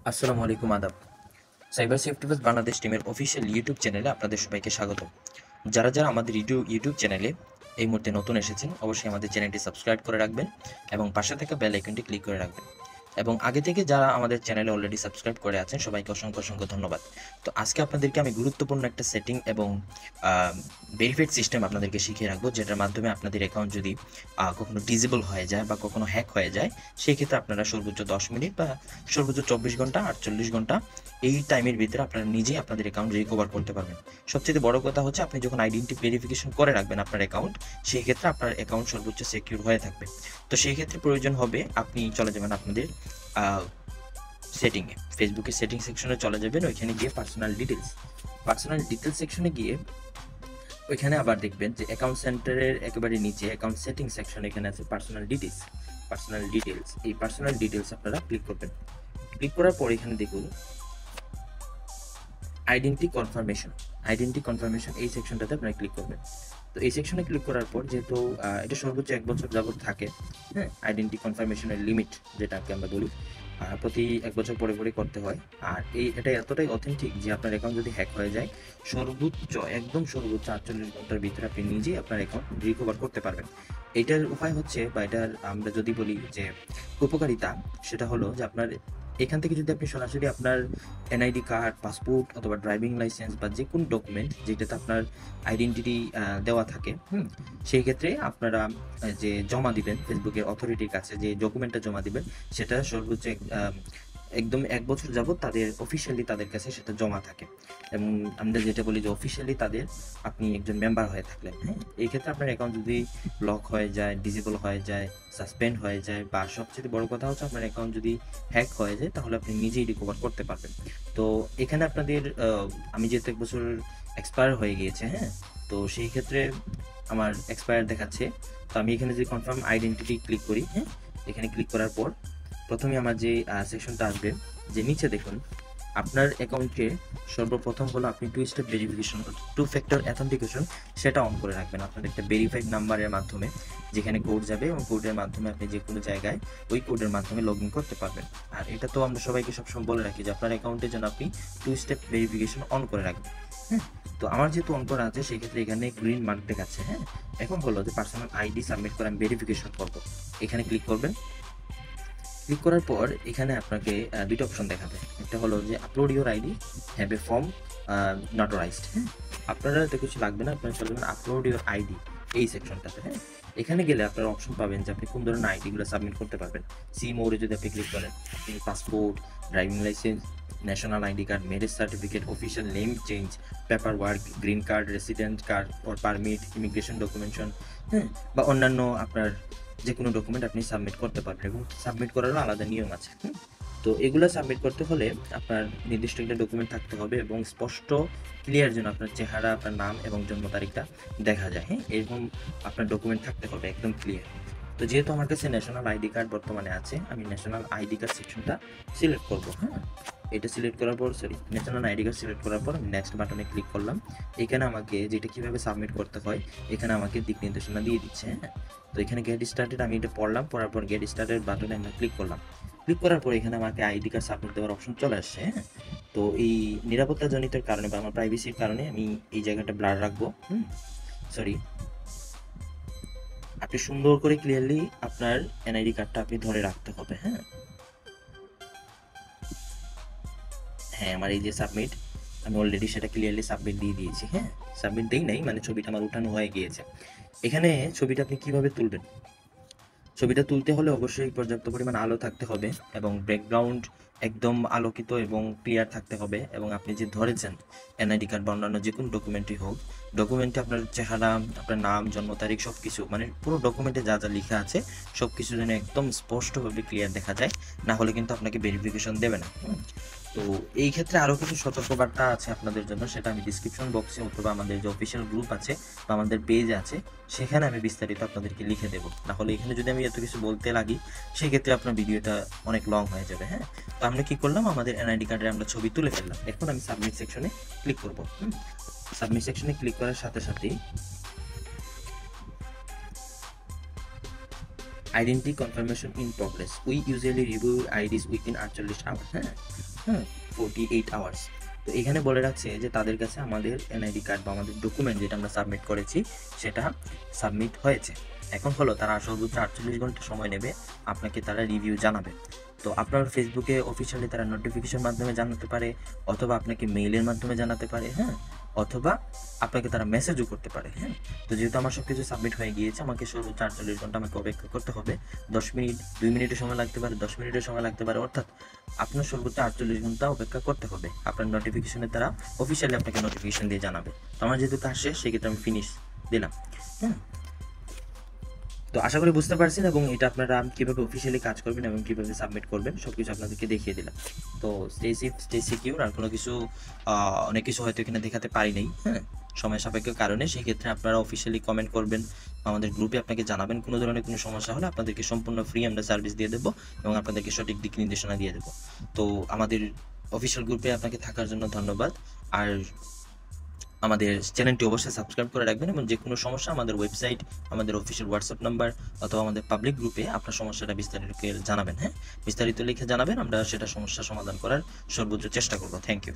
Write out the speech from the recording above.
আসসালামু আলাইকুম আদাব। সাইবার সেফটি ওয়েলথ বাংলাদেশ টিমের অফিসিয়াল ইউটিউব চ্যানেলে আপনাদের সবাইকে স্বাগত। যারা আমাদের ইউটিউব চ্যানেলে এই মুহূর্তে নতুন এসেছেন, অবশ্যই আমাদের চ্যানেলটি সাবস্ক্রাইব করে রাখবেন এবং পাশে থাকা বেল আইকনটি ক্লিক করে রাখবেন। এবং আগে থেকে যারা আমাদের চ্যানেলে অলরেডি সাবস্ক্রাইব করে আছেন, সবাইকে অসংখ্য ধন্যবাদ। তো আজকে আপনাদেরকে আমি গুরুত্বপূর্ণ একটা সেটিং এবং ভেরিফাইড সিস্টেম আপনাদেরকে শিখিয়ে রাখবো, যেটার মাধ্যমে আপনাদের অ্যাকাউন্ট যদি কখনো ডিজেবল হয়ে যায় বা কখনো হ্যাক হয়ে যায়, সেই ক্ষেত্রে আপনারা সর্বোচ্চ 10 মিনিট বা সর্বোচ্চ 24 ঘন্টা 48 ঘন্টা এই টাইমের ভিতরে আপনারা নিজেই আপনাদের অ্যাকাউন্ট রিকভার করতে পারবেন। সবচেয়ে বড় কথা হচ্ছে, আপনি যখন আইডেন্টি ভেরিফিকেশন করে রাখবেন আপনার অ্যাকাউন্ট, সেই ক্ষেত্রে আপনার অ্যাকাউন্ট সর্বোচ্চ সিকিউর হয়ে থাকবে। তো সেই ক্ষেত্রে প্রয়োজন হবে আপনি চলে যাবেন আপনাদের সেটিংয়ে, ফেসবুকের সেটিং সেকশনে চলে যাবেন। ওইখানে গিয়ে পার্সোনাল ডিটেলস সেকশনে গিয়ে ওইখানে আবার দেখবেন যে অ্যাকাউন্ট সেন্টারের একেবারে নিচে অ্যাকাউন্ট সেটিং সেকশন, এখানে আছে পার্সোনাল ডিটেলস। এই পার্সোনাল ডিটেলস আপনারা ক্লিক করবেন। ক্লিক করার পর এখানে দেখুন আইডেন্টি কনফার্মেশন, এই সেকশনটাতে আপনারা ক্লিক করবেন। তো এই সেকশনে ক্লিক করার পর, যেহেতু এটা সর্বোচ্চ 1 বছর যাবত থাকে, হ্যাঁ, আইডেন্টি কনফার্মেশনের লিমিট যেটাকে আমরা বলি, প্রতি 1 বছর পরে করতে হয়। আর এটা এতটাই অথেন্টিক যে আপনার অ্যাকাউন্ট যদি হ্যাক হয়ে যায়, একদম সর্বোচ্চ 48 ঘন্টার ভিতরে আপনি নিজেই আপনার অ্যাকাউন্ট রিকভার করতে পারবেন। এটার উপায় হচ্ছে, বা এটার আমরা যদি বলি যে উপকারিতা, সেটা হলো যে আপনার এখান থেকে যদি আপনি সরাসরি আপনার এনআইডি কার্ড, পাসপোর্ট অথবা ড্রাইভিং লাইসেন্স বা যে কোনো ডকুমেন্ট যেটাতে আপনার আইডেন্টিটি দেওয়া থাকে, সেই ক্ষেত্রে আপনারা যে জমা দিবেন ফেসবুকের অথরিটির কাছে, যে ডকুমেন্টটা জমা দিবেন, সেটা সর্বোচ্চ একদম 1 বছর যাবত তাদের অফিসিয়ালি তাদের কাছে সেটা জমা থাকে। এবং আমরা যেটা বলি যে অফিসিয়ালি তাদের আপনি একজন মেম্বার হয়ে থাকলেন, হ্যাঁ। এই ক্ষেত্রে আপনার অ্যাকাউন্ট যদি লক হয়ে যায়, ডিসেবল হয়ে যায়, সাসপেন্ড হয়ে যায়, বা সবচেয়ে বড় কথা হচ্ছে আপনার অ্যাকাউন্ট যদি হ্যাক হয়ে যায়, তাহলে আপনি নিজেই রিকভার করতে পারবেন। তো এখানে আপনাদের আমি যেহেতু 1 বছর এক্সপায়ার হয়ে গিয়েছে, হ্যাঁ, তো সেই ক্ষেত্রে আমার এক্সপায়ার দেখাচ্ছে। তো আমি এখানে যদি কনফার্ম আইডেন্টিটি ক্লিক করি, হ্যাঁ, এখানে ক্লিক করার পর প্রথমে আমার যে সেকশনটা আসবে, যে নিচে দেখুন আপনার অ্যাকাউন্টে সর্বপ্রথম হলো আপনি টু ফ্যাক্টর অ্যাথেন্টিকেশন সেটা অন করে রাখবেন আপনার একটা ভেরিফাইড নাম্বারের মাধ্যমে, যেখানে কোড যাবে এবং কোডের মাধ্যমে আপনি যে কোনো জায়গায় ওই কোডের মাধ্যমে লগ ইন করতে পারবেন। আর এটা তো আমরা সবাইকে সবসময় বলে রাখি যে আপনার অ্যাকাউন্টের জন্য আপনি 2 স্টেপ ভেরিফিকেশন অন করে রাখবেন, হ্যাঁ। তো আমার যেহেতু অন করা আছে, সেক্ষেত্রে এখানে গ্রিন মার্ক দেখাচ্ছে, হ্যাঁ। এখন হলো যে পার্সোনাল আইডি সাবমিট করে আমি ভেরিফিকেশন করবো, এখানে ক্লিক করবেন। ক্লিক করার পর এখানে আপনাকে দুইটা অপশন দেখাবে। একটা হলো যে upload your ID, have a form notarised, হ্যাঁ। আপনারা তো কিছু লাগবে না, আপনারা চলে যাবেন আপলোড ইউর আইডি এই সেকশনটাতে, হ্যাঁ। এখানে গেলে আপনারা অপশন পাবেন যে আপনি কোন ধরনের আইডিগুলো সাবমিট করতে পারবেন। সি মোরে যদি আপনি ক্লিক করেন, আপনি passport, driving licence, national ID card, marriage certificate, official name change, paperwork, green card, resident card or permit, immigration documentation, হ্যাঁ, বা অন্যান্য আপনার যে কোনো ডকুমেন্ট আপনি সাবমিট করতে পারবেন, এবং সাবমিট করারও আলাদা নিয়ম আছে। তো এগুলো সাবমিট করতে হলে আপনার নির্দিষ্ট একটা ডকুমেন্ট থাকতে হবে এবং স্পষ্ট ক্লিয়ার যেন আপনার চেহারা, আপনার নাম এবং জন্ম তারিখটা দেখা যায়, হ্যাঁ, এরকম আপনার ডকুমেন্ট থাকতে হবে একদম ক্লিয়ার। তো যেহেতু আমার কাছে ন্যাশনাল আইডি কার্ড বর্তমানে আছে, আমি ন্যাশনাল আইডি কার্ড সেকশনটা সিলেক্ট করবো, হ্যাঁ। এটা সিলেক্ট করার পর ন্যাশনাল আইডি কার্ড সিলেক্ট করার পর আমি নেক্সট বাটনে ক্লিক করলাম। এখানে আমাকে যেটা কিভাবে সাবমিট করতে হয়, এখানে আমাকে দিক নির্দেশনা দিয়ে দিচ্ছে, হ্যাঁ। তো এখানে গেট স্টার্টেড আমি এটা পড়লাম, পড়ার পর গেট স্টার্টেড বাটনে আমরা ক্লিক করলাম। ক্লিক করার পর এখানে আমাকে আইডি কার্ড সাবমিট দেওয়ার অপশন চলে আসছে, হ্যাঁ। তো এই নিরাপত্তাজনিত কারণে বা আমার প্রাইভেসির কারণে আমি এই জায়গাটা ব্লার রাখবো, সরি। আপনি সুন্দর করে ক্লিয়ারলি আপনার এনআইডি কার্ডটা আপনি ধরে রাখতে হবে, হ্যাঁ। হ্যাঁ, আমার এই যে সাবমিট, আমি অলরেডি সেটা ক্লিয়ারলি সাবমিট দিয়ে দিয়েছি, হ্যাঁ। সাবমিট দেই নাই, মানে ছবিটা আমার উঠানো হয়ে গিয়েছে। এখানে ছবিটা আপনি কিভাবে তুলবেন, ছবিটা তুলতে হলে অবশ্যই পর্যাপ্ত পরিমাণ আলো থাকতে হবে এবং ব্যাকগ্রাউন্ড একদম আলোকিত এবং ক্লিয়ার থাকতে হবে, এবং আপনি যে ধরেছেন এনআইডি কার্ড বা অন্যান্য যে কোনো ডকুমেন্টই হোক, ডকুমেন্টে আপনার চেহারা, আপনার নাম, জন্ম তারিখ, সব কিছু, মানে পুরো ডকুমেন্টে যা যা লেখা আছে সব কিছু যেন একদম স্পষ্টভাবে ক্লিয়ার দেখা যায়, না হলে কিন্তু আপনাকে ভেরিফিকেশন দেবে না। তো এই ক্ষেত্রে আরও কিছু সতর্কবার্তা আছে আপনাদের জন্য, সেটা আমি ডিসক্রিপশন বক্সে অথবা আমাদের যে অফিসিয়াল গ্রুপ আছে বা আমাদের পেজ আছে, সেখানে আমি বিস্তারিত আপনাদেরকে লিখে দেবো। না হলে এখানে যদি আমি এত কিছু বলতে লাগি, সেক্ষেত্রে আপনার ভিডিওটা অনেক লং হয়ে যাবে, হ্যাঁ। তো আমরা কি করলাম, আমাদের এনআইডি কার্ডে আমরা ছবি তুলে ফেললাম। এখন আমি সাবমিট সেকশনে ক্লিক করবো। সাবমিট সেকশনে ক্লিক করার সাথে সাথেই identity confirmation in progress, we usually review IDs within 48 hour, হ্যাঁ 48 আওয়ার্স। তো এখানে বলে রাখছে যে তাদের কাছে আমাদের এনআইডি কার্ড বা আমাদের ডকুমেন্ট যেটা আমরা সাবমিট করেছি সেটা সাবমিট হয়েছে। এখন হলো তারা সর্বোচ্চ 48 ঘন্টা সময় নেবে, আপনাকে তারা রিভিউ জানাবে। তো আপনার ফেসবুকে অফিসিয়ালি তারা নোটিফিকেশন মাধ্যমে জানাতে পারে, অথবা আপনাকে মেইলের মাধ্যমে জানাতে পারে, অথবা আপনাকে তারা মেসেজও করতে পারে। তো যেহেতু আমার সব কিছু সাবমিট হয়ে গিয়েছে, আমাকে সর্বোচ্চ 48 ঘন্টা আমাকে অপেক্ষা করতে হবে। 10 মিনিট, 2 মিনিটের সময় লাগতে পারে, 10 মিনিটের সময় লাগতে পারে, অর্থাৎ আপনার সর্বোচ্চ 48 ঘন্টা অপেক্ষা করতে হবে। আপনার নোটিফিকেশনে তারা অফিসিয়ালি আপনাকে নোটিফিকেশন দিয়ে জানাবে। তো আমার যেহেতু কাজ শেষ, সেক্ষেত্রে আমি ফিনিশ দিলাম। তো আশা করি বুঝতে পারছেন, এবং এটা আপনারা কীভাবে অফিসিয়ালি কাজ করবেন এবং কীভাবে সাবমিট করবেন সব কিছু আপনাদেরকে দেখিয়ে দিলাম। তো স্টে সেফ, স্টে সিকিউর। আর কোনো কিছু অনেক কিছু হয়তো এখানে দেখাতে পারি নাই, সময় সাপেক্ষ কারণে, সেক্ষেত্রে আপনারা অফিসিয়ালি কমেন্ট করবেন, আমাদের গ্রুপে আপনাকে জানাবেন। কোনো ধরনের কোনো সমস্যা হলে আপনাদেরকে সম্পূর্ণ ফ্রি আমরা সার্ভিস দিয়ে দেবো এবং আপনাদেরকে সঠিক দিক নির্দেশনা দিয়ে দেবো। তো আমাদের অফিসিয়াল গ্রুপে আপনাকে থাকার জন্য ধন্যবাদ। আর আমাদের চ্যানেলটি অবশ্যই সাবস্ক্রাইব করে রাখবেন, এবং যে কোনো সমস্যা আমাদের ওয়েবসাইট, আমাদের অফিসিয়াল হোয়াটসঅ্যাপ নাম্বার অথবা আমাদের পাবলিক গ্রুপে আপনার সমস্যাটা বিস্তারিত জানাবেন। বিস্তারিত লিখে জানাবেন, আমরা সেটা সমস্যা সমাধান করার সর্বোচ্চ চেষ্টা করব। Thank you.